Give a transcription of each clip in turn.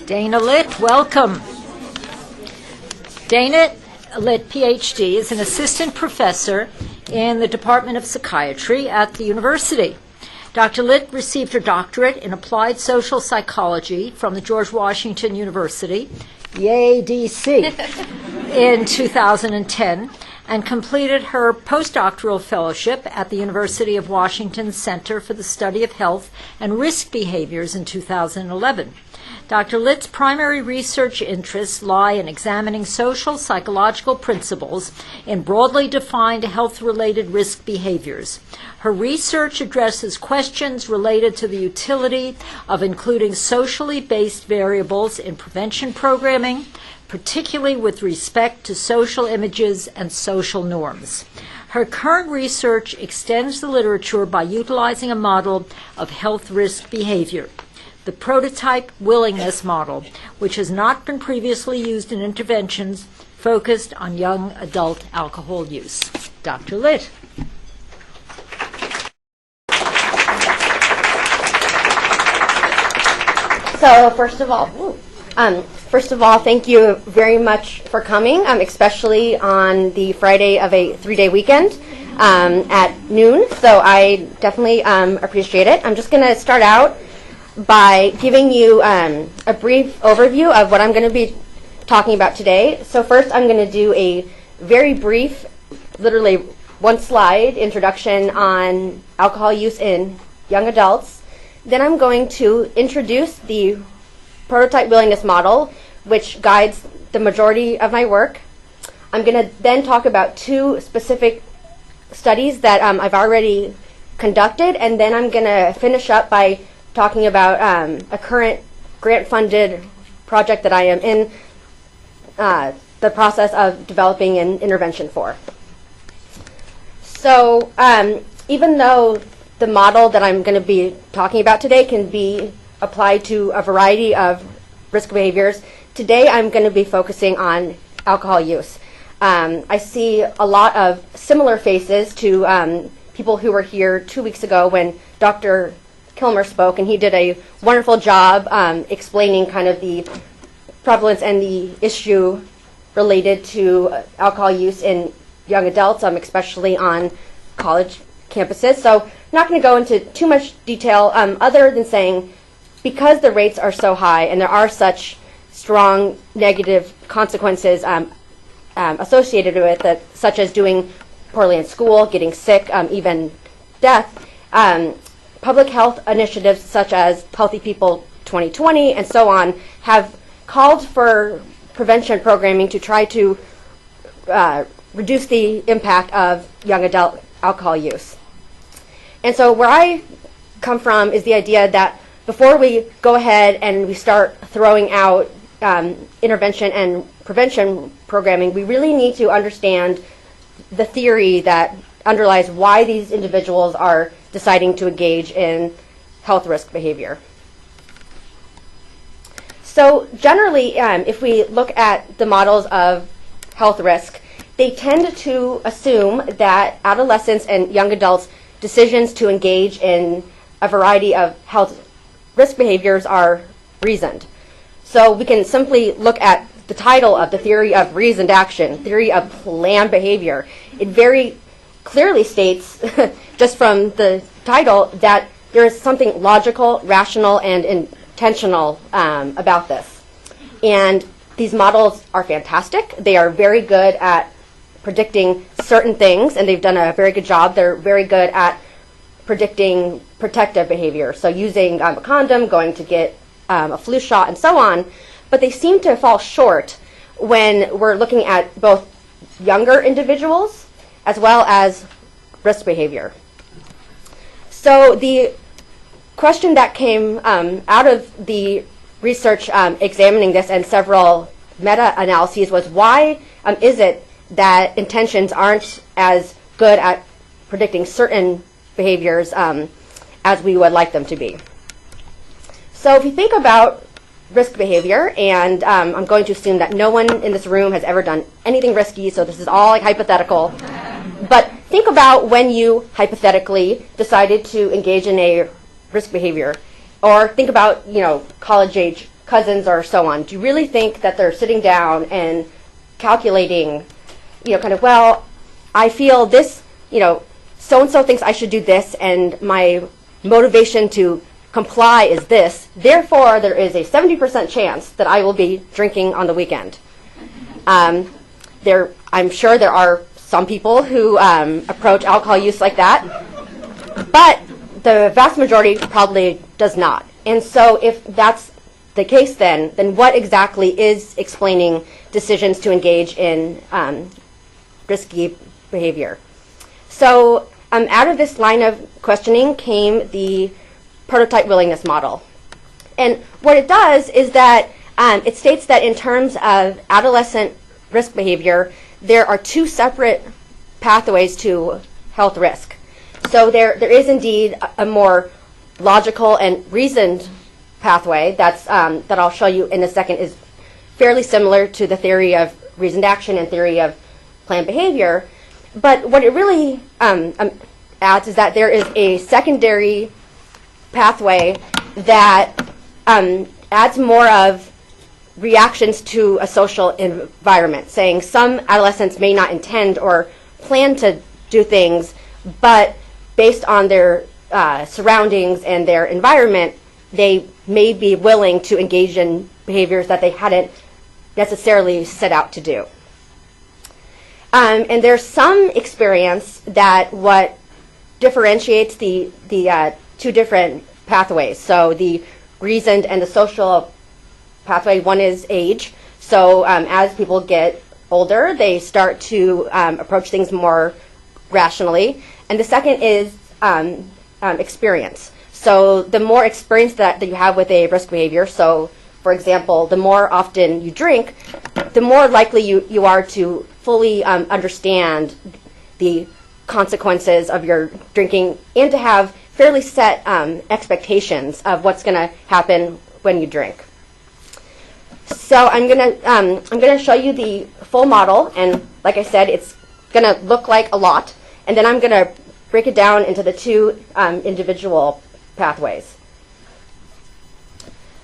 Dana Litt, welcome. Dana Litt, PhD, is an assistant professor in the Department of Psychiatry at the university. Dr. Litt received her doctorate in applied social psychology from the George Washington University, yay DC, in 2010, and completed her postdoctoral fellowship at the University of Washington Center for the Study of Health and Risk Behaviors in 2011. Dr. Litt's primary research interests lie in examining social psychological principles in broadly defined health-related risk behaviors. Her research addresses questions related to the utility of including socially based variables in prevention programming, particularly with respect to social images and social norms. Her current research extends the literature by utilizing a model of health risk behavior, the prototype willingness model, which has not been previously used in interventions focused on young adult alcohol use. Dr. Litt. So first of all, thank you very much for coming, especially on the Friday of a 3-day weekend at noon. So I definitely appreciate it. I'm just going to start out by giving you a brief overview of what I'm going to be talking about today. So first, I'm going to do a very brief, literally one slide introduction on alcohol use in young adults. Then I'm going to introduce the prototype willingness model, which guides the majority of my work. I'm going to then talk about 2 specific studies that I've already conducted, and then I'm going to finish up by talking about a current grant-funded project that I am in the process of developing an intervention for. So even though the model that I'm going to be talking about today can be applied to a variety of risk behaviors, today I'm going to be focusing on alcohol use. I see a lot of similar faces to people who were here 2 weeks ago when Dr. Kilmer spoke, and he did a wonderful job explaining kind of the prevalence and the issue related to alcohol use in young adults, especially on college campuses. So I'm not going to go into too much detail other than saying because the rates are so high and there are such strong negative consequences associated with it, such as doing poorly in school, getting sick, even death, public health initiatives such as Healthy People 2020 and so on have called for prevention programming to try to reduce the impact of young adult alcohol use. And so where I come from is the idea that before we go ahead and we start throwing out intervention and prevention programming, we really need to understand the theory that underlies why these individuals are deciding to engage in health risk behavior. So generally, if we look at the models of health risk, they tend to assume that adolescents and young adults' decisions to engage in a variety of health risk behaviors are reasoned. So we can simply look at the title of the theory of reasoned action, theory of planned behavior. It very clearly states, just from the title, that there is something logical, rational, and intentional about this. And these models are fantastic. They are very good at predicting certain things, and they've done a very good job. They're very good at predicting protective behavior, so using a condom, going to get a flu shot, and so on. But they seem to fall short when we're looking at both younger individuals as well as risk behavior. So the question that came out of the research examining this and several meta-analyses was why is it that intentions aren't as good at predicting certain behaviors as we would like them to be. So if you think about risk behavior, and I'm going to assume that no one in this room has ever done anything risky, so this is all like hypothetical. But think about when you hypothetically decided to engage in a risk behavior, or think about college age cousins or so on, do you really think that they're sitting down and calculating, kind of, well, I feel this, so-and-so thinks I should do this, and my motivation to comply is this, therefore there is a 70% chance that I will be drinking on the weekend. I'm sure there are some people who approach alcohol use like that, but the vast majority probably does not. And so if that's the case, then what exactly is explaining decisions to engage in risky behavior? So out of this line of questioning came the prototype willingness model. And what it does is that it states that in terms of adolescent risk behavior, there are two separate pathways to health risk. So there is indeed a more logical and reasoned pathway that I'll show you in a second is fairly similar to the theory of reasoned action and theory of planned behavior. But what it really adds is that there is a secondary pathway that adds more of reactions to a social environment, saying some adolescents may not intend or plan to do things, but based on their surroundings and their environment, they may be willing to engage in behaviors that they hadn't necessarily set out to do. And there's some experience that what differentiates the two different pathways. So the reasoned and the social pathway, one is age. So as people get older, they start to approach things more rationally. And the second is experience. So the more experience that you have with a risk behavior, so for example, the more often you drink, the more likely you are to fully understand the consequences of your drinking and to have fairly set expectations of what's going to happen when you drink. So I'm gonna show you the full model, and like I said, it's gonna look like a lot, and then I'm gonna break it down into the two individual pathways.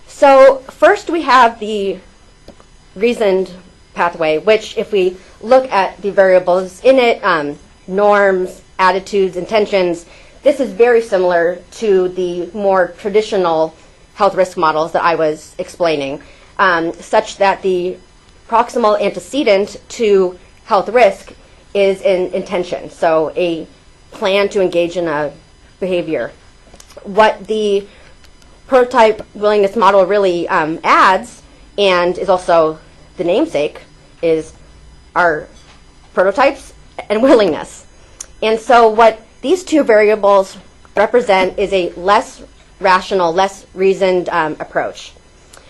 So first we have the reasoned pathway, which if we look at the variables in it, norms, attitudes, intentions, this is very similar to the more traditional health risk models that I was explaining, such that the proximal antecedent to health risk is an intention, so a plan to engage in a behavior. What the prototype willingness model really adds, and is also the namesake, is our prototypes and willingness. And so what these two variables represent is a less rational, less reasoned approach,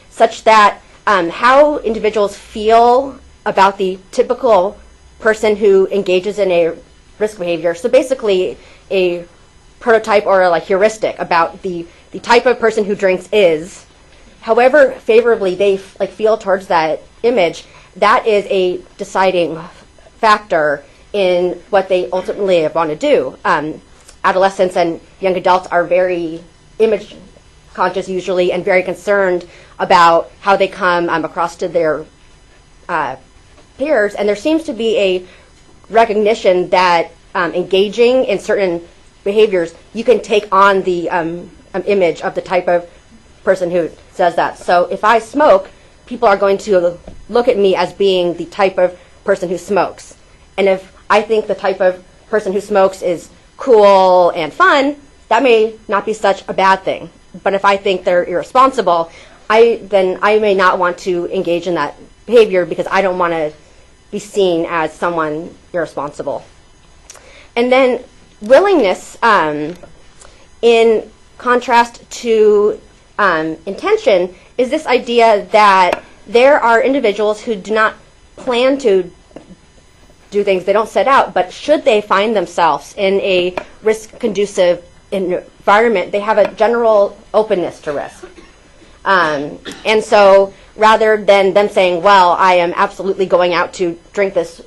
such that how individuals feel about the typical person who engages in a risk behavior, so basically a prototype or a heuristic about the type of person who drinks is, however favorably they feel towards that image, that is a deciding factor in what they ultimately want to do. Adolescents and young adults are very image conscious usually and very concerned about how they come across to their peers, and there seems to be a recognition that engaging in certain behaviors, you can take on the image of the type of person who says that. So if I smoke, people are going to look at me as being the type of person who smokes. And if I think the type of person who smokes is cool and fun, that may not be such a bad thing. But if I think they're irresponsible, then I may not want to engage in that behavior because I don't want to be seen as someone irresponsible. And then willingness, in contrast to intention, is this idea that there are individuals who do not plan to do things, they don't set out, but should they find themselves in a risk-conducive environment, they have a general openness to risk. And so rather than them saying, well, I am absolutely going out to drink this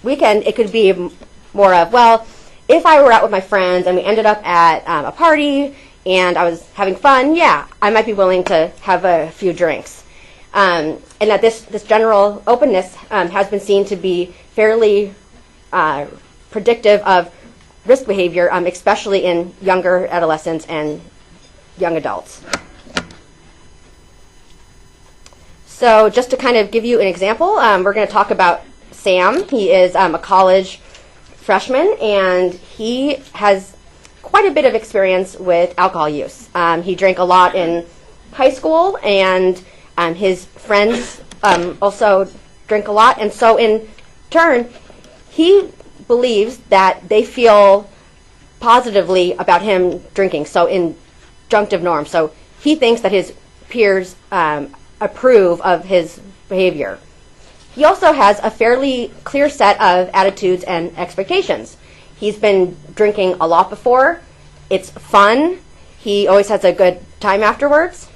weekend, it could be more of, well, if I were out with my friends and we ended up at a party and I was having fun, yeah, I might be willing to have a few drinks. And that this general openness has been seen to be fairly predictive of risk behavior, especially in younger adolescents and young adults. So just to kind of give you an example, we're going to talk about Sam. He is a college freshman, and he has quite a bit of experience with alcohol use. He drank a lot in high school, and his friends also drink a lot. And so in turn, he believes that they feel positively about him drinking, so injunctive norms. So he thinks that his peers approve of his behavior. He also has a fairly clear set of attitudes and expectations. He's been drinking a lot before. It's fun. He always has a good time afterwards.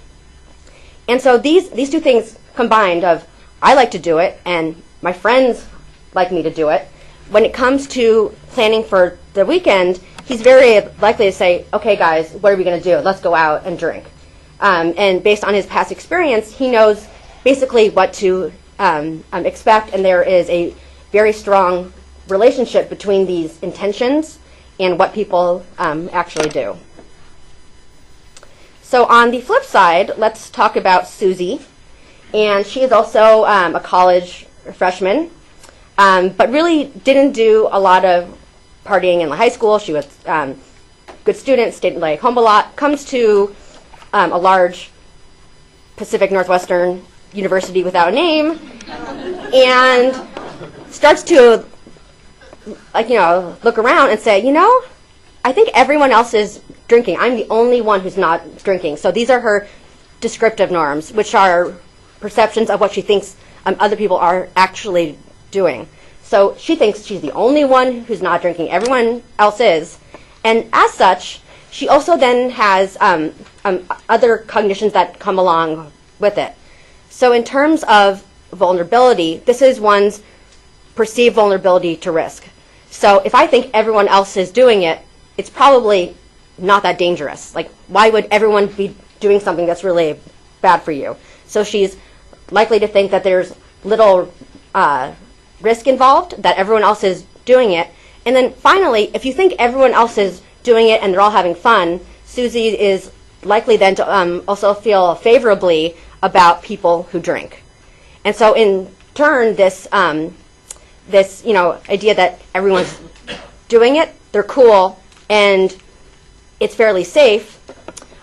And so these two things combined of, I like to do it and my friends like me to do it, when it comes to planning for the weekend, he's very likely to say, okay guys, what are we going to do? Let's go out and drink. And based on his past experience, he knows basically what to expect, and there is a very strong relationship between these intentions and what people actually do. So on the flip side, let's talk about Susie. And she is also a college freshman, but really didn't do a lot of partying in high school. She was a good student, stayed home a lot, comes to a large Pacific Northwestern university without a name, and starts to look around and say, I think everyone else is drinking. I'm the only one who's not drinking. So these are her descriptive norms, which are perceptions of what she thinks other people are actually doing. So she thinks she's the only one who's not drinking. Everyone else is. And as such, she also then has other cognitions that come along with it. So in terms of vulnerability, this is one's perceived vulnerability to risk. So if I think everyone else is doing it, it's probably not that dangerous. Why would everyone be doing something that's really bad for you? So she's likely to think that there's little risk involved, that everyone else is doing it. And then finally, if you think everyone else is doing it and they're all having fun, Susie is likely then to also feel favorably about people who drink. And so in turn, this idea that everyone's doing it, they're cool, and it's fairly safe,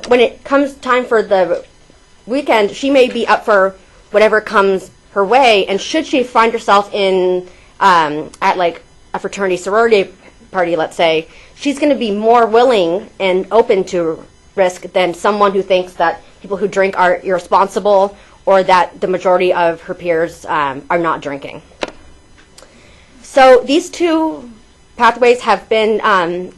when it comes time for the weekend, she may be up for whatever comes her way, and should she find herself in at a fraternity sorority party, let's say, she's going to be more willing and open to risk than someone who thinks that people who drink are irresponsible, or that the majority of her peers are not drinking. So these two pathways have been,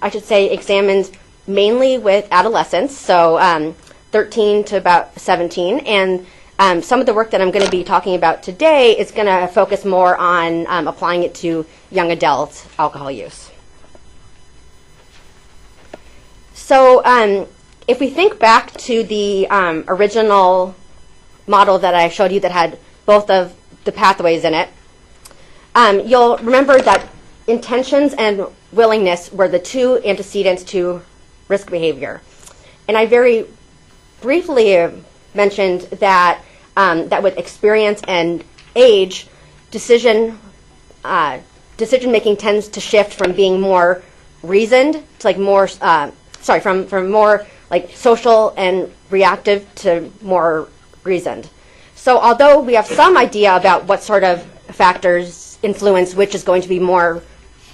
examined mainly with adolescents, so 13 to about 17, and some of the work that I'm going to be talking about today is going to focus more on applying it to young adult alcohol use. So if we think back to the original model that I showed you that had both of the pathways in it, you'll remember that intentions and willingness were the two antecedents to risk behavior. And I very briefly mentioned that that with experience and age, decision making tends to shift from being more reasoned to more from more social and reactive to more reasoned. So although we have some idea about what sort of factors influence which is going to be more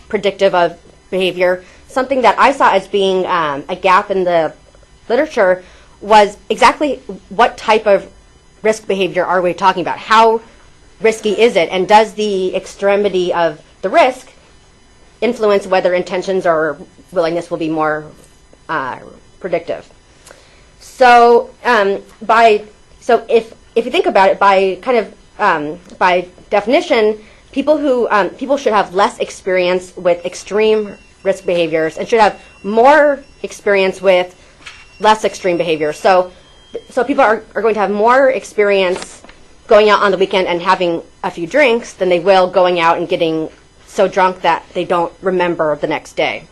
predictive of behavior, something that I saw as being a gap in the literature was exactly what type of risk behavior are we talking about? How risky is it? And does the extremity of the risk influence whether intentions or willingness will be more predictive? So if you think about it, by definition, people should have less experience with extreme risk behaviors and should have more experience with less extreme behavior. So people are going to have more experience going out on the weekend and having a few drinks than they will going out and getting so drunk that they don't remember the next day.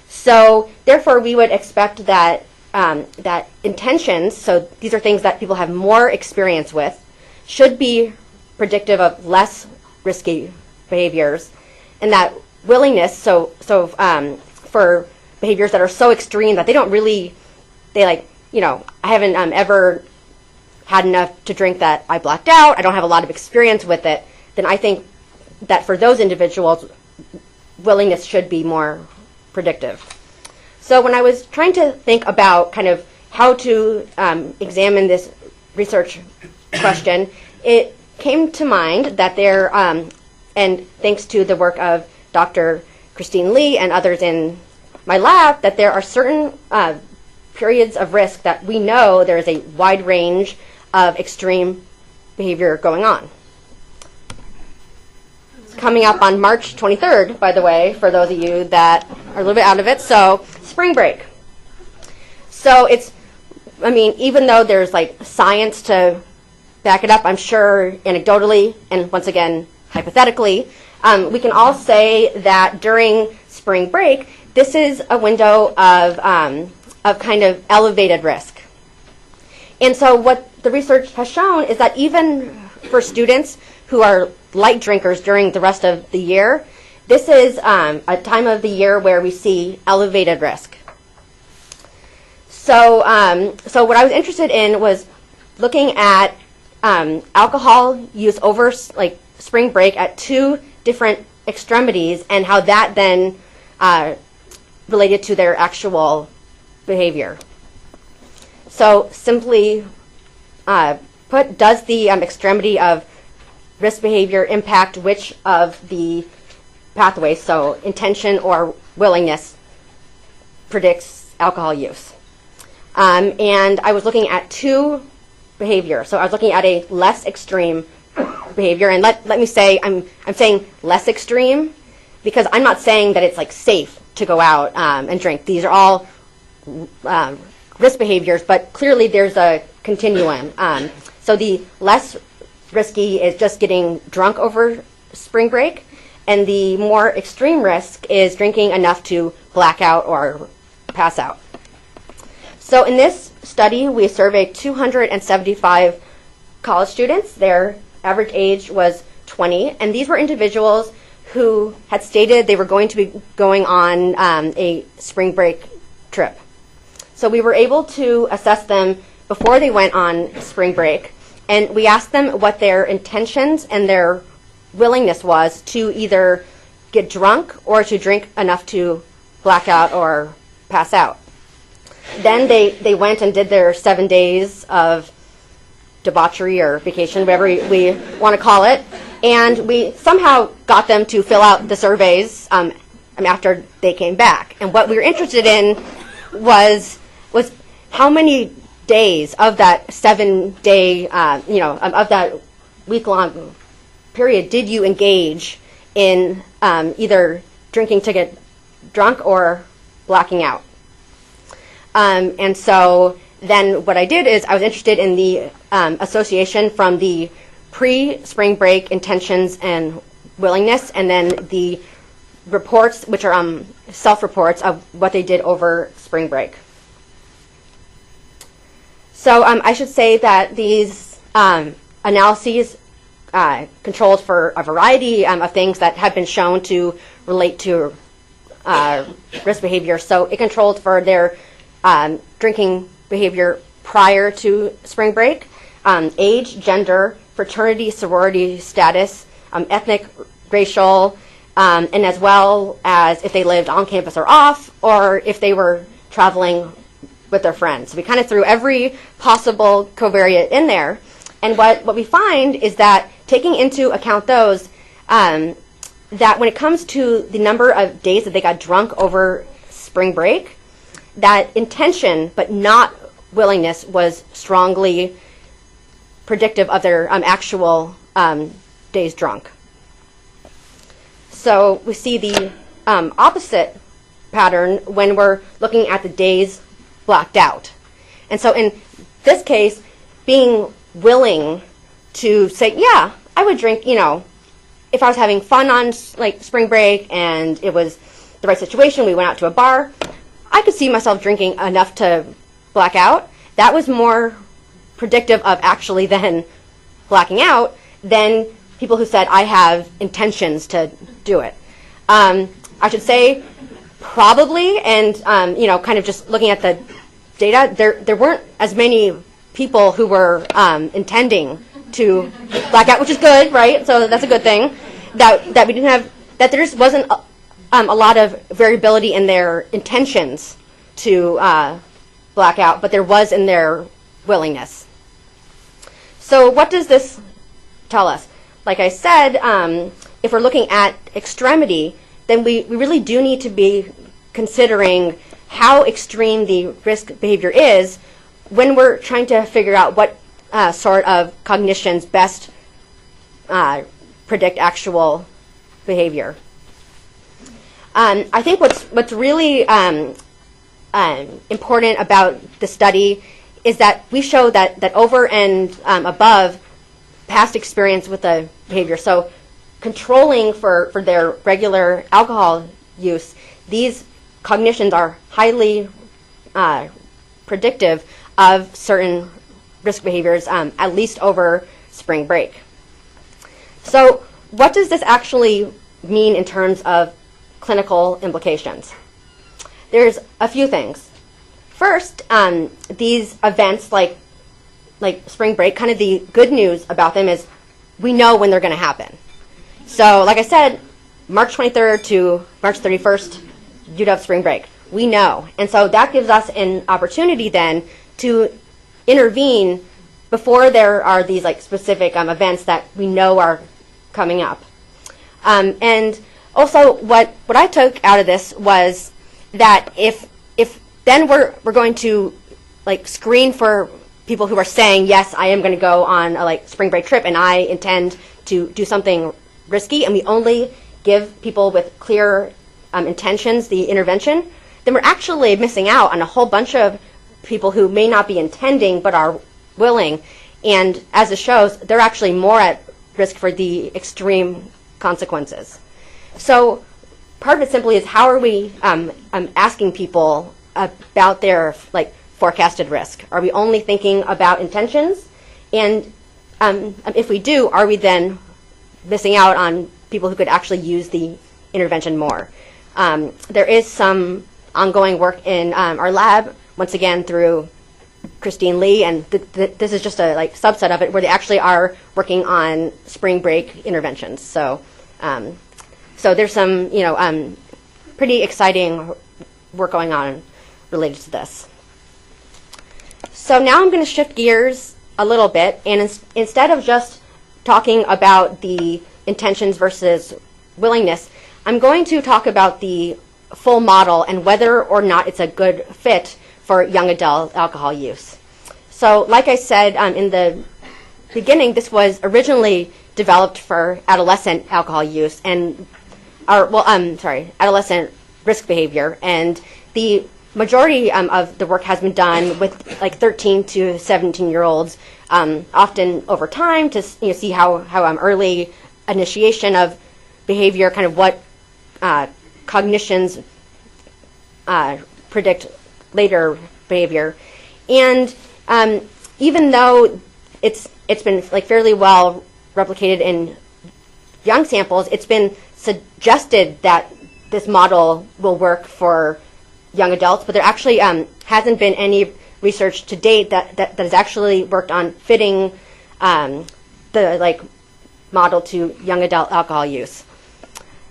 So therefore, we would expect that that intentions, so these are things that people have more experience with, should be predictive of less risky behaviors, and that willingness, for behaviors that are so extreme that I haven't ever had enough to drink that I blacked out, I don't have a lot of experience with it, then I think that for those individuals, willingness should be more predictive. So when I was trying to think about kind of how to examine this research question, it came to mind that there, and thanks to the work of Dr. Christine Lee and others in my lab, that there are certain periods of risk that we know there is a wide range of extreme behavior going on. It's coming up on March 23rd, by the way, for those of you that are a little bit out of it. So, spring break. So even though there's like science to back it up, I'm sure anecdotally and once again hypothetically, we can all say that during spring break, this is a window of kind of elevated risk. And so what the research has shown is that even for students who are light drinkers during the rest of the year, this is a time of the year where we see elevated risk. So what I was interested in was looking at alcohol use over spring break at two different extremities and how that then related to their actual behavior. So simply put, does the extremity of risk behavior impact which of the pathways, so intention or willingness, predicts alcohol use? And I was looking at two behaviors. So I was looking at a less extreme behavior, and let me say, I'm saying less extreme because I'm not saying that it's like safe to go out and drink. These are all risk behaviors, but clearly there's a continuum. So the less risky is just getting drunk over spring break, and the more extreme risk is drinking enough to black out or pass out. So in this study, we surveyed 275 college students. Their average age was 20, and these were individuals who had stated they were going to be going on a spring break trip. So we were able to assess them before they went on spring break, and we asked them what their intentions and their willingness was to either get drunk or to drink enough to black out or pass out. Then they went and did their 7 days of debauchery or vacation, whatever we want to call it, and we somehow got them to fill out the surveys after they came back. And what we were interested in was how many days of that 7 day, of that week-long period did you engage in either drinking to get drunk or blacking out. And so then what I did is I was interested in the association from the pre-spring break intentions and willingness, and then the reports, which are self-reports of what they did over spring break. So I should say that these analyses controlled for a variety of things that have been shown to relate to risk behavior. So it controlled for their drinking behavior prior to spring break, age, gender, fraternity, sorority status, ethnic, racial, and as well as if they lived on campus or off, or if they were traveling with their friends. We kind of threw every possible covariate in there. And what we find is that taking into account those, that when it comes to the number of days that they got drunk over spring break, that intention but not willingness was strongly predictive of their actual days drunk. So we see the opposite pattern when we're looking at the days blacked out. And so in this case, being willing to say, yeah, I would drink, if I was having fun on like spring break and it was the right situation, we went out to a bar, I could see myself drinking enough to black out. That was more predictive of actually then blacking out than people who said, I have intentions to do it. I should say probably, and kind of just looking at the data, there weren't as many people who were intending to black out, which is good, right? So that's a good thing. That we didn't have, that there just wasn't a lot of variability in their intentions to black out, but there was in their willingness. So what does this tell us? Like I said, if we're looking at extremity, then we really do need to be considering how extreme the risk behavior is when we're trying to figure out what sort of cognitions best predict actual behavior. I think what's really important about the study is that we show that over and above past experience with the behavior, so controlling for their regular alcohol use, these cognitions are highly predictive of certain risk behaviors, at least over spring break. So what does this actually mean in terms of clinical implications? There's a few things. First, these events like spring break, kind of the good news about them is we know when they're going to happen. So like I said, March 23rd to March 31st, you'd have spring break. We know. And so that gives us an opportunity then to intervene before there are these like specific events that we know are coming up. And also what I took out of this was that if then we're going to like screen for people who are saying, yes, I am going to go on a like spring break trip and I intend to do something risky, and we only give people with clear intentions the intervention, then we're actually missing out on a whole bunch of people who may not be intending but are willing. And as it shows, they're actually more at risk for the extreme consequences. So part of it simply is how are we asking people about their like forecasted risk? Are we only thinking about intentions? And if we do, are we then missing out on people who could actually use the intervention more? There is some ongoing work in our lab, once again through Christine Lee, and this is just a like subset of it where they actually are working on spring break interventions. So there's some pretty exciting work going on related to this. So now I'm going to shift gears a little bit, and instead of just talking about the intentions versus willingness, I'm going to talk about the full model and whether or not it's a good fit for young adult alcohol use. So like I said in the beginning, this was originally developed for adolescent alcohol use and adolescent risk behavior, and the majority of the work has been done with like 13 to 17-year-olds, often over time to see how early initiation of behavior, kind of what cognitions predict later behavior. And even though it's been like fairly well replicated in young samples, it's been suggested that this model will work for young adults, but there actually hasn't been any research to date that has actually worked on fitting the like model to young adult alcohol use.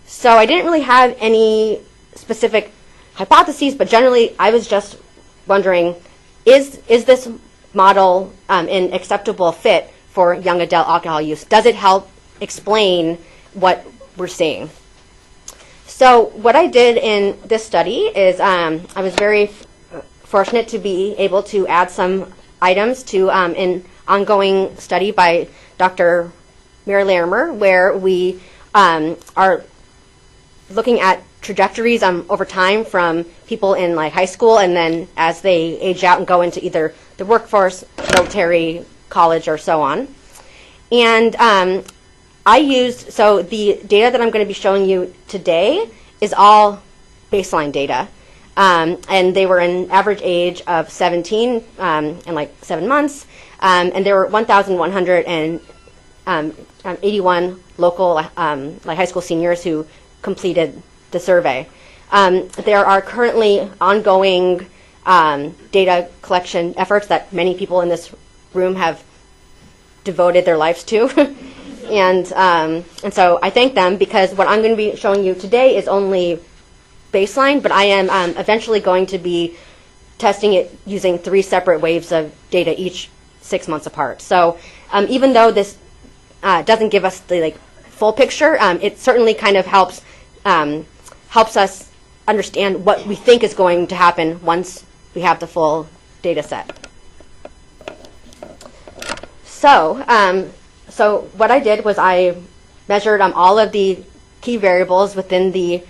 So I didn't really have any specific hypotheses, but generally I was just wondering, is this model an acceptable fit for young adult alcohol use? Does it help explain what we're seeing? So what I did in this study is I was very fortunate to be able to add some items to an ongoing study by Dr. Mary Larimer, where we are looking at trajectories over time from people in like high school, and then as they age out and go into either the workforce, military, college, or so on. And so the data that I'm going to be showing you today is all baseline data. And they were an average age of 17 and like 7 months. And there were 1,181 local like high school seniors who completed the survey. There are currently ongoing data collection efforts that many people in this room have devoted their lives to. And so I thank them, because what I'm going to be showing you today is only baseline, but I am eventually going to be testing it using 3 separate waves of data, each 6 months apart. So even though this doesn't give us the like full picture, it certainly kind of helps us understand what we think is going to happen once we have the full data set. So what I did was I measured all of the key variables within the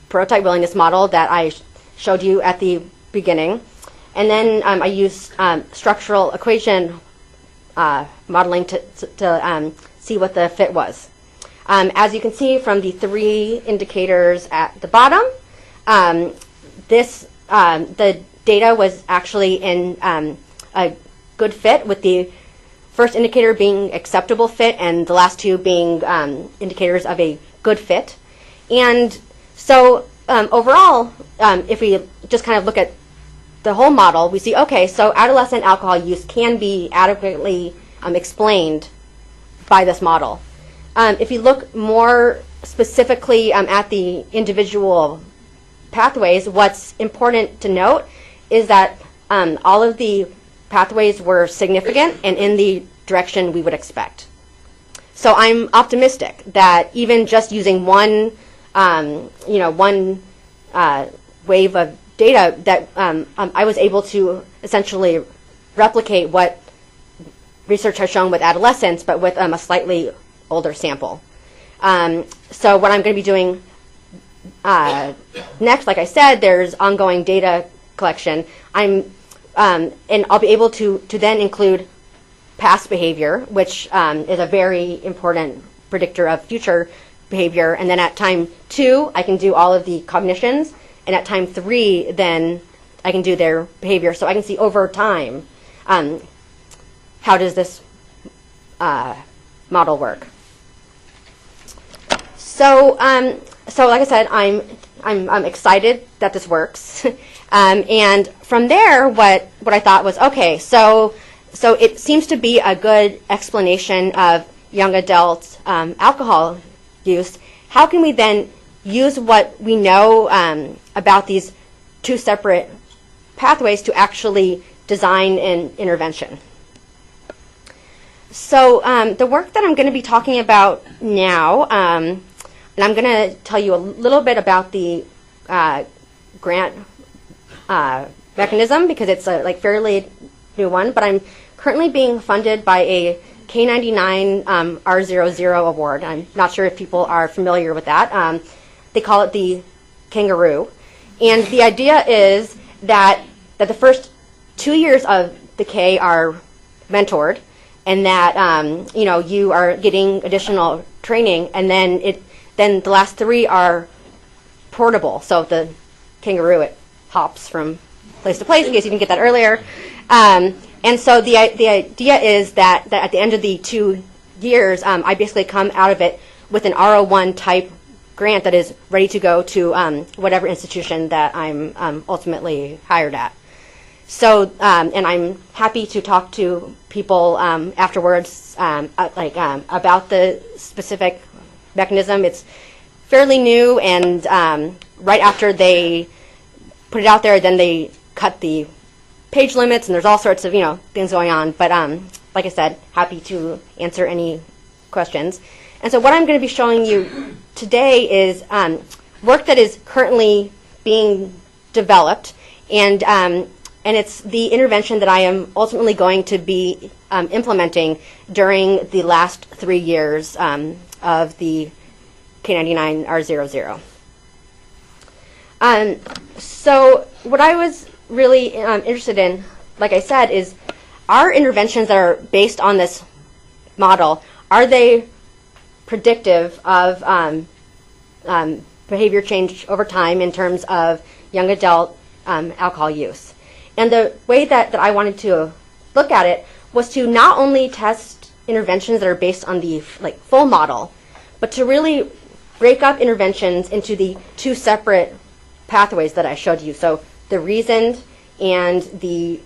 prototype willingness model that I showed you at the beginning. And then I used structural equation modeling to see what the fit was. As you can see from the 3 indicators at the bottom, the data was actually in a good fit, with the first indicator being acceptable fit and the last 2 being indicators of a good fit. And so overall, if we just kind of look at the whole model, we see, okay, so adolescent alcohol use can be adequately explained by this model. If you look more specifically at the individual pathways, what's important to note is that all of the pathways were significant and in the direction we would expect. So I'm optimistic that even just using one wave of data, that I was able to essentially replicate what research has shown with adolescents, but with a slightly older sample. So what I'm going to be doing next, like I said, there's ongoing data collection. And I'll be able to then include past behavior, which is a very important predictor of future behavior. And then at time 2, I can do all of the cognitions. And at time 3, then I can do their behavior. So I can see over time, how does this model work? So like I said, I'm excited that this works. And from there, what I thought was, okay, so it seems to be a good explanation of young adult alcohol use. How can we then use what we know about these 2 separate pathways to actually design an intervention? So the work that I'm going to be talking about now, and I'm going to tell you a little bit about the grant mechanism, because it's a fairly new one, but I'm currently being funded by a K99 R00 award. I'm not sure if people are familiar with that. They call it the kangaroo. And the idea is that the first 2 years of the K are mentored, and that you are getting additional training, and then the last 3 are portable. So the kangaroo, it hops from place to place, in case you didn't get that earlier. And so the idea is that at the end of the 2 years, I basically come out of it with an R01 type grant that is ready to go to whatever institution that I'm ultimately hired at. So, and I'm happy to talk to people afterwards about the specific mechanism. It's fairly new, and right after they put it out there, then they cut the page limits, and there's all sorts of things going on. But like I said, happy to answer any questions. And so what I'm going to be showing you today is work that is currently being developed, and it's the intervention that I am ultimately going to be implementing during the last 3 years of the K99 R00. So what I was really interested in, like I said, is are interventions that are based on this model, are they predictive of behavior change over time in terms of young adult alcohol use? And the way that I wanted to look at it was to not only test interventions that are based on the full model, but to really break up interventions into the two separate pathways that I showed you. So the reasoned and the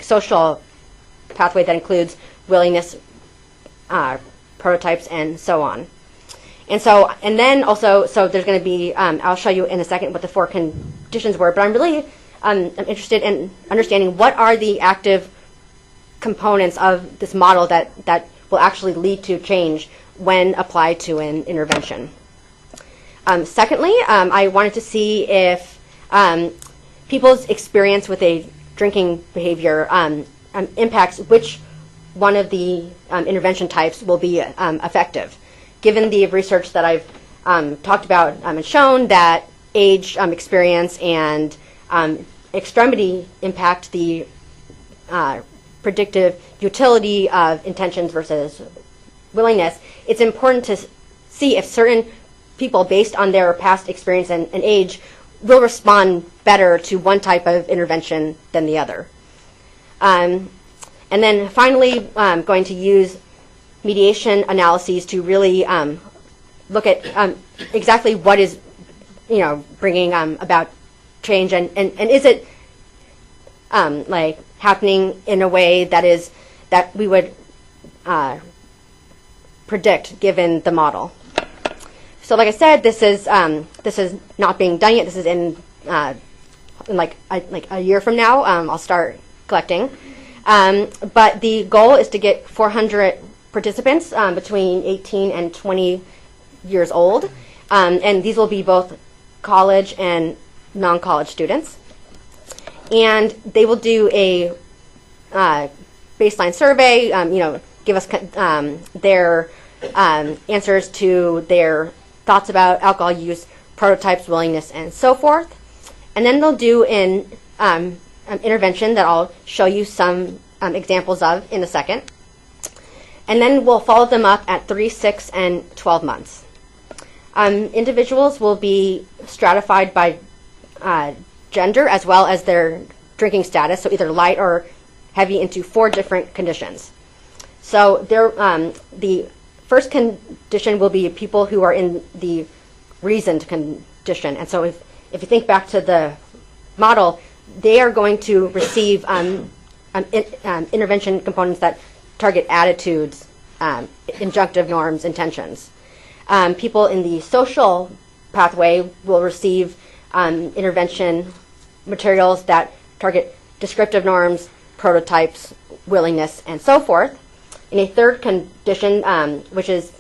social pathway that includes willingness, prototypes, and so on. And then also, so there's going to be, I'll show you in a second what the 4 conditions were, but I'm really I'm interested in understanding what are the active components of this model that will actually lead to change when applied to an intervention. Secondly, I wanted to see if people's experience with a drinking behavior impacts which one of the intervention types will be effective. Given the research that I've talked about and shown that age, experience, and extremity impact the predictive utility of intentions versus willingness, it's important to see if certain people, based on their past experience and age, will respond better to one type of intervention than the other. And then finally, I'm going to use mediation analyses to really look at exactly what is, bringing about change, and is it happening in a way that we would predict given the model. So like I said, this is not being done yet. This is in like a year from now. I'll start collecting. But the goal is to get 400 participants between 18 and 20 years old. And these will be both college and non-college students. And they will do a baseline survey, give us their answers to their thoughts about alcohol use, prototypes, willingness, and so forth. And then they'll do an intervention that I'll show you some examples of in a second. And then we'll follow them up at 3, 6, and 12 months. Individuals will be stratified by gender as well as their drinking status, so either light or heavy, into 4 different conditions. So the first condition will be people who are in the reasoned condition. And so if you think back to the model, they are going to receive intervention components that target attitudes, injunctive norms, intentions. People in the social pathway will receive intervention materials that target descriptive norms, prototypes, willingness, and so forth. In a third condition, which is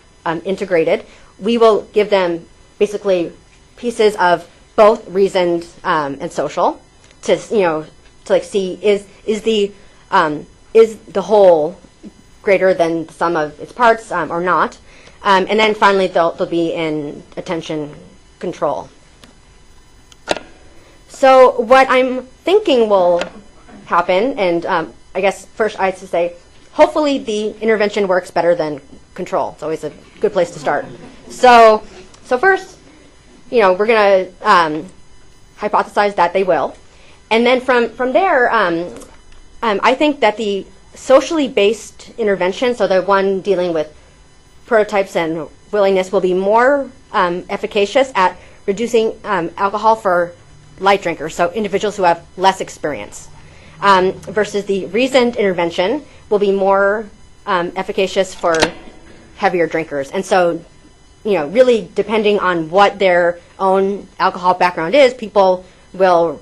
integrated, we will give them basically pieces of both reasoned and social to see is the whole greater than the sum of its parts or not. And then finally, they'll be in attention control. So what I'm thinking will happen, and I guess first I have to say, hopefully the intervention works better than control. It's always a good place to start. So first, we're going to hypothesize that they will. And then from there, I think that the socially based intervention, so the one dealing with prototypes and willingness, will be more efficacious at reducing alcohol for light drinkers, so individuals who have less experience, versus the reasoned intervention will be more efficacious for heavier drinkers. And so, really depending on what their own alcohol background is, people will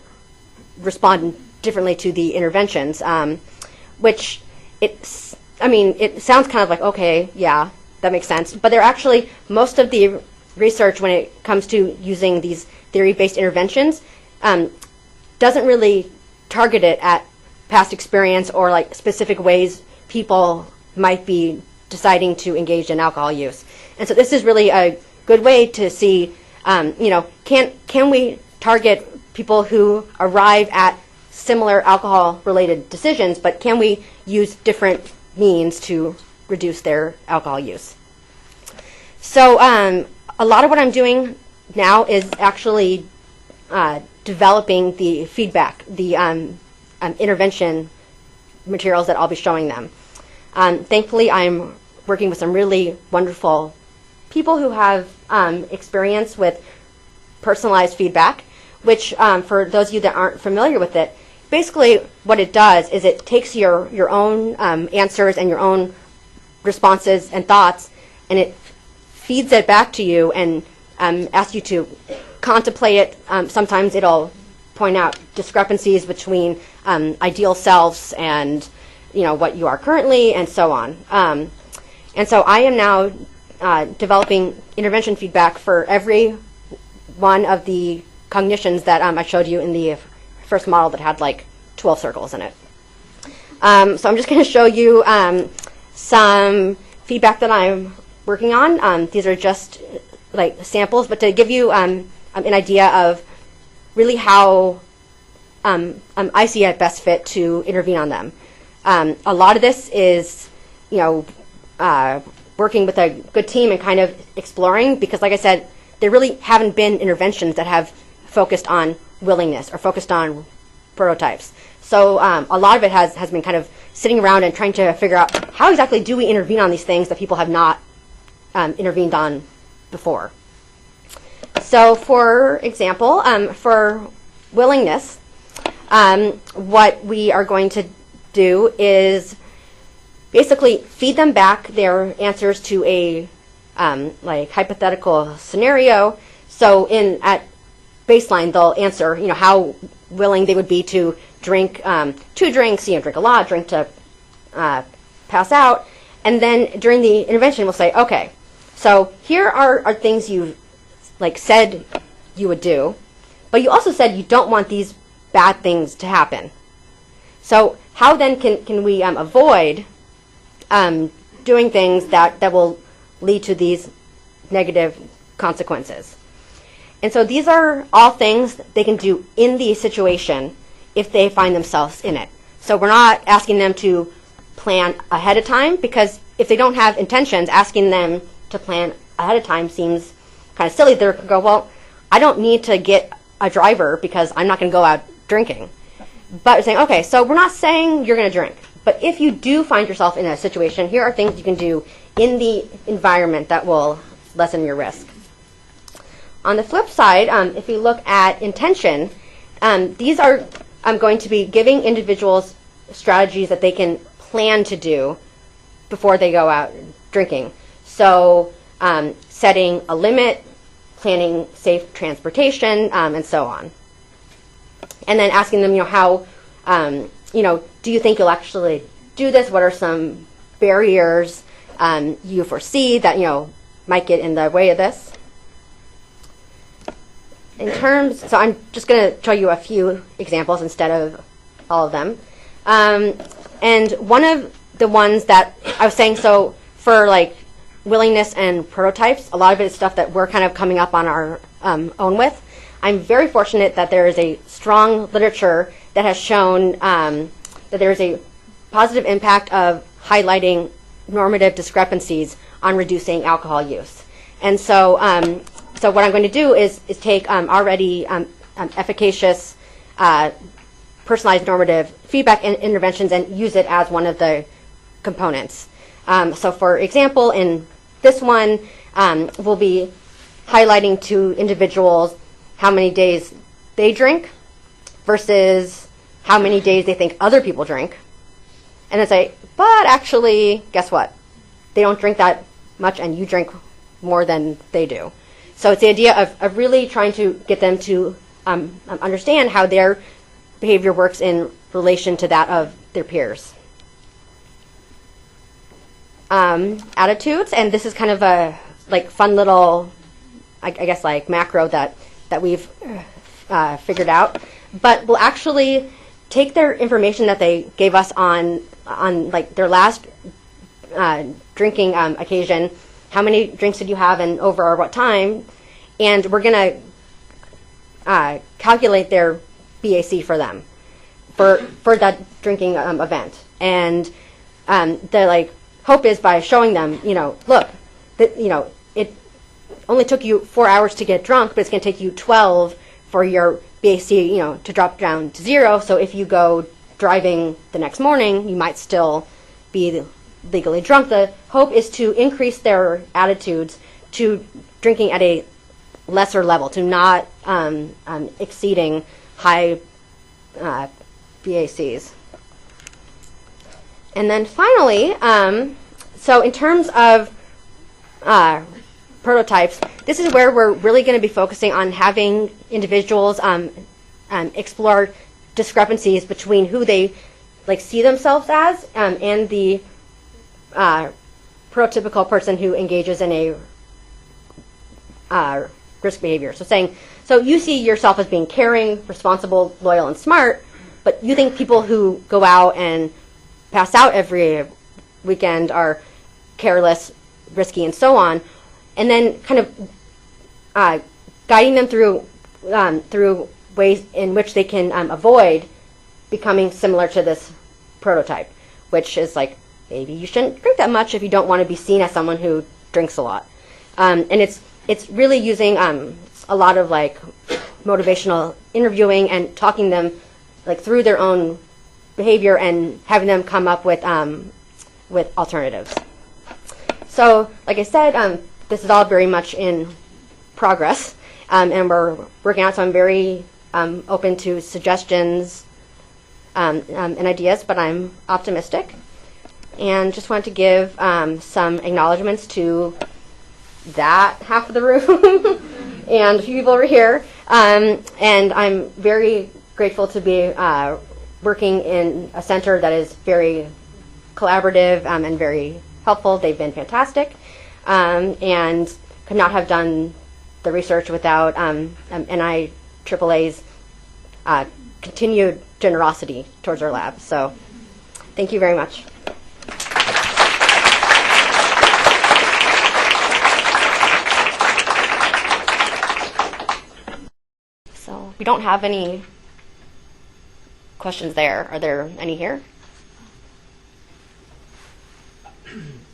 respond differently to the interventions, which it sounds kind of like, okay, yeah, that makes sense. But they're actually, most of the research when it comes to using these theory-based interventions doesn't really target it at past experience or like specific ways people might be deciding to engage in alcohol use. And so this is really a good way to see Can we target people who arrive at similar alcohol-related decisions, but can we use different means to reduce their alcohol use? So a lot of what I'm doing now is actually developing the feedback, the intervention materials that I'll be showing them. Thankfully, I'm working with some really wonderful people who have experience with personalized feedback, which for those of you that aren't familiar with it, basically what it does is it takes your own answers and your own responses and thoughts, and it feeds it back to you and asks you to contemplate it. Sometimes it'll point out discrepancies between ideal selves and what you are currently, and so on. And so I am now developing intervention feedback for every one of the cognitions that I showed you in the first model that had like 12 circles in it. So I'm just going to show you some feedback that I'm working on. These are just like samples, but to give you an idea of really how I see it best fit to intervene on them. A lot of this is, working with a good team and kind of exploring, because like I said, there really haven't been interventions that have focused on willingness or focused on prototypes. So a lot of it has been kind of sitting around and trying to figure out how exactly do we intervene on these things that people have not intervened on before. So for example, for willingness, what we are going to do is basically feed them back their answers to a like hypothetical scenario. So at baseline, they'll answer, how willing they would be to drink 2 drinks, drink a lot, drink to pass out. And then during the intervention, we'll say, okay, so here are things you said you would do, but you also said you don't want these bad things to happen. So how then can we avoid doing things that will lead to these negative consequences? And so these are all things they can do in the situation if they find themselves in it. So we're not asking them to plan ahead of time, because if they don't have intentions, asking them to plan ahead of time seems kind of silly. They're going to go, well, I don't need to get a driver because I'm not going to go out drinking. But we're saying, okay, so we're not saying you're going to drink. But if you do find yourself in a situation, here are things you can do in the environment that will lessen your risk. On the flip side, if we look at intention, these are going to be giving individuals strategies that they can plan to do before they go out drinking. So setting a limit, planning safe transportation, and so on. And then asking them, how, do you think you'll actually do this? What are some barriers you foresee that, might get in the way of this? So I'm just going to show you a few examples instead of all of them. And one of the ones that I was saying, so for willingness and prototypes, a lot of it is stuff that we're kind of coming up on our own with. I'm very fortunate that there is a strong literature that has shown that there is a positive impact of highlighting normative discrepancies on reducing alcohol use. And so so what I'm going to do is take already efficacious personalized normative feedback and interventions and use it as one of the components. So for example, in this one, we'll be highlighting to individuals how many days they drink versus how many days they think other people drink. And then say, but actually, guess what? They don't drink that much and you drink more than they do. So it's the idea of really trying to get them to understand how their behavior works in relation to that of their peers. Attitudes, and this is kind of a fun little, I guess macro that we've figured out. But we'll actually take their information that they gave us on their last drinking occasion. How many drinks did you have and over what time? and we're going to calculate their BAC for them for that drinking event. And the hope is by showing them, look, it only took you 4 hours to get drunk, but it's going to take you 12 for your BAC, to drop down to 0. So if you go driving the next morning, you might still be legally drunk. The hope is to increase their attitudes to drinking at a lesser level, to not exceeding high BACs. And then finally, so in terms of prototypes, this is where we're really going to be focusing on having individuals explore discrepancies between who they see themselves as and the prototypical person who engages in a risk behavior. So you see yourself as being caring, responsible, loyal, and smart, but you think people who go out and pass out every weekend are careless, risky, and so on, and then kind of guiding them through ways in which they can avoid becoming similar to this prototype, which is maybe you shouldn't drink that much if you don't want to be seen as someone who drinks a lot. And it's really using a lot of motivational interviewing and talking them through their own behavior and having them come up with alternatives. So, like I said, this is all very much in progress, and we're working out. So I'm very open to suggestions and ideas, but I'm optimistic. And just want to give some acknowledgements to that half of the room and a few people over here. And I'm very grateful to be working in a center that is very collaborative and very helpful. They've been fantastic, and could not have done the research without NIAAA's continued generosity towards our lab. So thank you very much. So we don't have any questions there. Are there any here?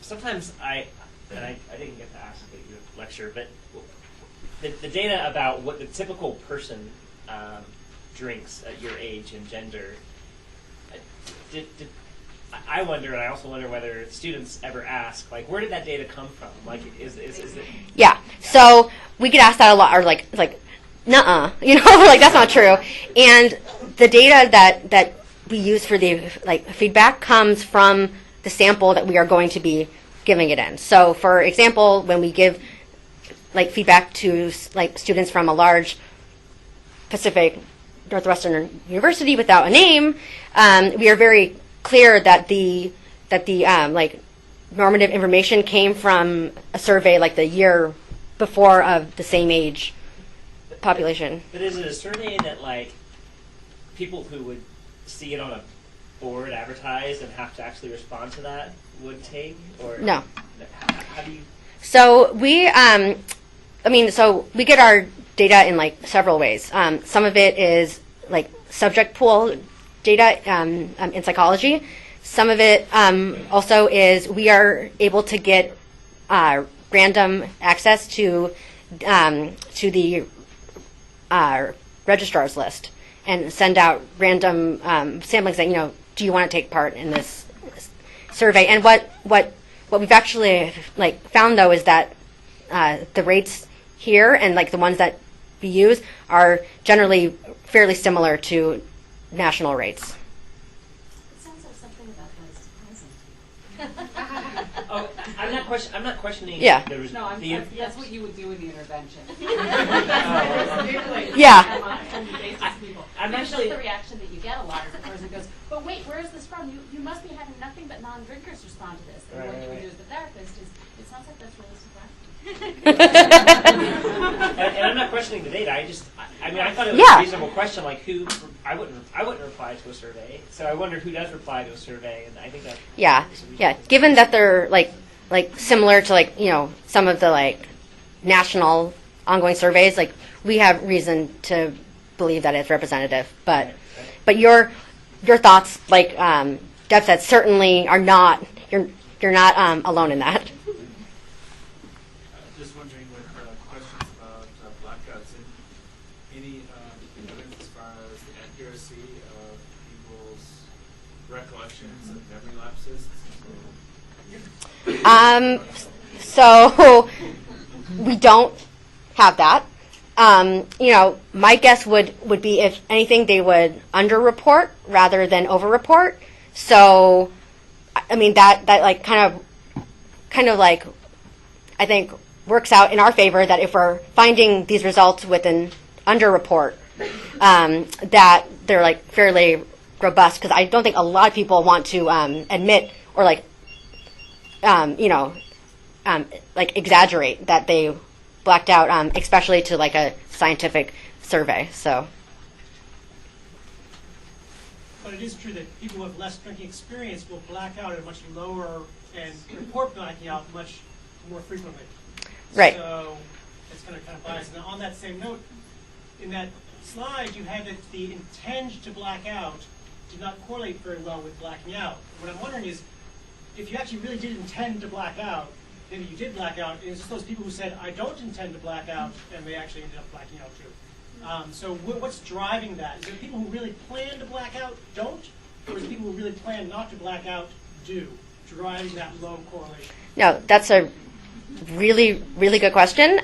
Sometimes I didn't get to ask at your lecture, but the data about what the typical person drinks at your age and gender, I wonder, and I also wonder whether students ever ask, where did that data come from? Is it? Yeah. So we get asked that a lot, or nuh-uh, that's not true. And the data that we use for the feedback comes from the sample that we are going to be giving it in. So, for example, when we give feedback to students from a large Pacific Northwestern university without a name, we are very clear that the normative information came from a survey the year before of the same age population. But is it a survey that people who would see it on a board advertised and have to actually respond to that would take, or no? How do you? So we, so we get our data in several ways. Some of it is subject pool data in psychology. Some of it also is we are able to get random access to the registrar's list and send out random samplings saying, do you want to take part in this survey? And what we've actually found though is that the rates here and the ones that we use are generally fairly similar to national rates. It sounds like something about that is surprising. Oh, I'm not questioning. Yeah. That's what you would do in the intervention. Yeah. I'm actually the reaction that you get a lot is the person goes, "But wait, where is this from? You must be having nothing but non-drinkers respond to this." And what you would do as the therapist is, it sounds like that's really surprising. and I'm not questioning the data. I thought it was a reasonable question. Who? I wouldn't reply to a survey. So I wonder who does reply to a survey, and I think that. Yeah. Given that they're similar to some of the national ongoing surveys, like we have reason to believe that it's representative. But your thoughts, like Deb said, certainly are not. You're not alone in that. Just wondering with questions about blackouts, any evidence as far as the accuracy of people's recollections of memory lapses? So we don't have that. My guess would be, if anything, they would underreport rather than overreport. So, I mean, that like kind of like, I think works out in our favor, that if we're finding these results with an underreport, that they're like fairly robust, because I don't think a lot of people want to admit or like exaggerate that they blacked out, especially to like a scientific survey. So. But it is true that people who have less drinking experience will black out at a much lower and report blacking out much more frequently. Right. So it's going to kind of bias. Now, on that same note, in that slide, you had that the intent to black out did not correlate very well with blacking out. What I'm wondering is, if you actually really did intend to black out, maybe you did black out, and it's just those people who said, I don't intend to black out, and they actually ended up blacking out too. So what's driving that? Is it people who really plan to black out don't? Or is it people who really plan not to black out do, driving that low correlation? No, that's a really, really good question.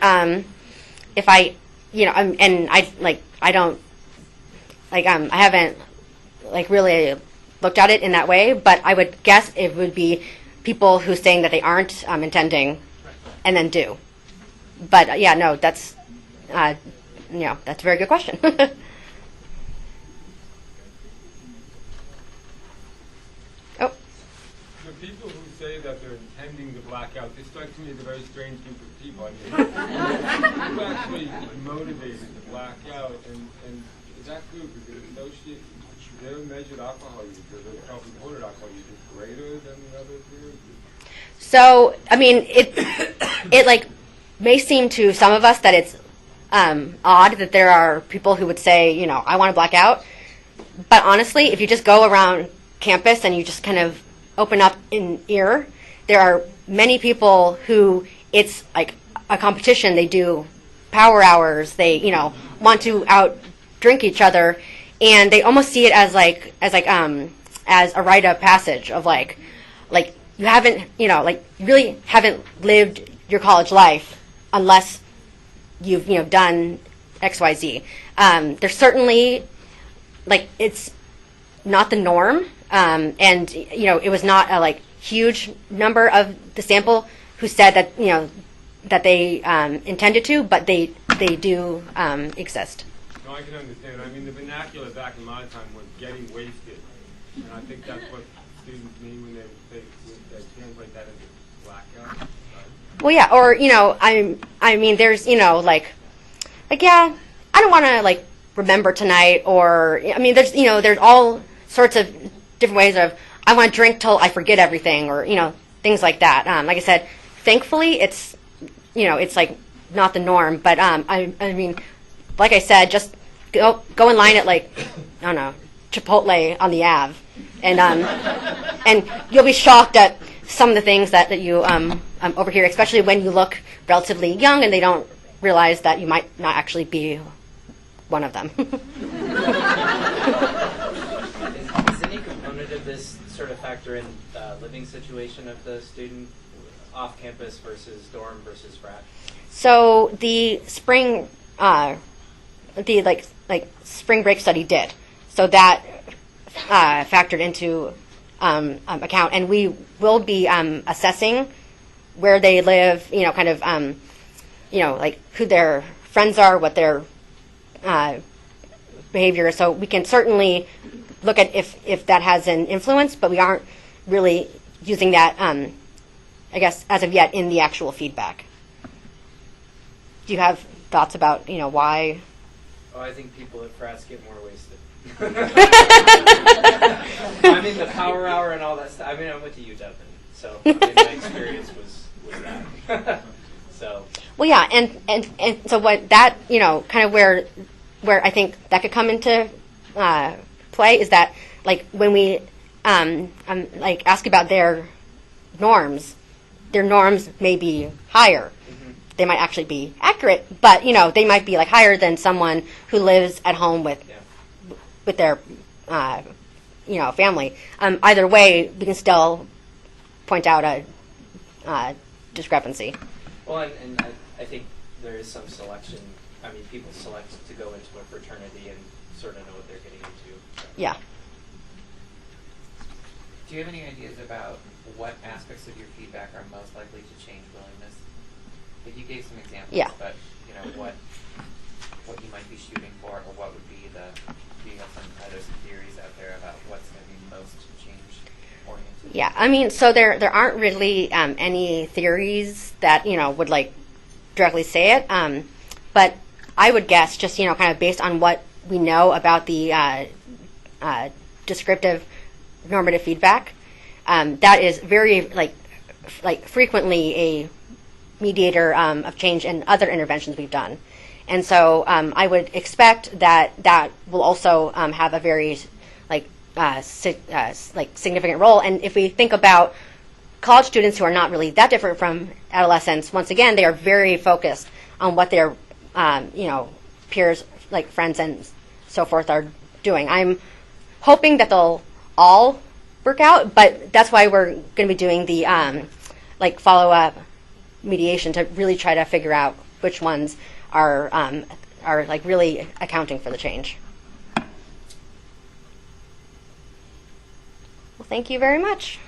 If I, I haven't like really looked at it in that way, but I would guess it would be people who saying that they aren't intending and then do. But yeah, no, that's that's a very good question. Oh. The people who say that they're intending to black out, they strike to me as a very strange group of people. I mean, who actually motivated to black out, and that group, is it associated, their measured alcohol use, or their self-reported alcohol use, is greater than the other group? So, I mean, it like may seem to some of us that it's odd that there are people who would say, I want to black out. But honestly, if you just go around campus and you just kind of open up an ear, there are many people who it's like a competition. They do power hours. They, want to out drink each other, and they almost see it as as a rite of passage of like you haven't, you really haven't lived your college life unless you've, done X, Y, Z. There's certainly, it's not the norm, and, it was not a, huge number of the sample who said that, that they intended to, but they do exist. No, I can understand. I mean, the vernacular back in my time was getting wasted, and I think that's what students mean when they translate that into blackout. Well, yeah, or I mean, there's yeah, I don't want to remember tonight, or I mean, there's all sorts of different ways of I want to drink till I forget everything, or things like that. Like I said, thankfully it's it's not the norm, but I mean, like I said, just go in line at I don't know, Chipotle on the Ave, and you'll be shocked at some of the things that you overhear, especially when you look relatively young and they don't realize that you might not actually be one of them. Is any component of this sort of factor in the living situation of the student off campus versus dorm versus frat? So the spring, spring break study did. So that factored into account, and we will be assessing where they live, kind of, who their friends are, what their behavior is. So we can certainly look at if that has an influence, but we aren't really using that, I guess, as of yet in the actual feedback. Do you have thoughts about, why? Oh, I think people at frats get more wasted. I mean, the power hour and all that stuff. I mean, I went to UW, so I mean, my experience was that. So. Well, yeah, and so what that, kind of where I think that could come into play is that, like, when we like ask about their norms may be higher. They might actually be accurate, but they might be like higher than someone who lives at home with their family. Either way, we can still point out a discrepancy. Well, and I think there is some selection. I mean, people select to go into a fraternity and sort of know what they're getting into. So. Yeah. Do you have any ideas about what aspects of your feedback are most likely to change willingness? Like, you gave some examples, Yeah. but what you might be shooting for, or what would be do you have some theories out there about what's going to be most change oriented? Yeah, I mean, so there aren't really any theories that would like directly say it, but I would guess just kind of based on what we know about the descriptive normative feedback, that is very like frequently a mediator of change in other interventions we've done. And so I would expect that will also have a very significant role. And if we think about college students who are not really that different from adolescents, once again, they are very focused on what their peers, like friends and so forth, are doing. I'm hoping that they'll all work out, but that's why we're going to be doing the follow-up mediation to really try to figure out which ones are like really accounting for the change. Well, thank you very much.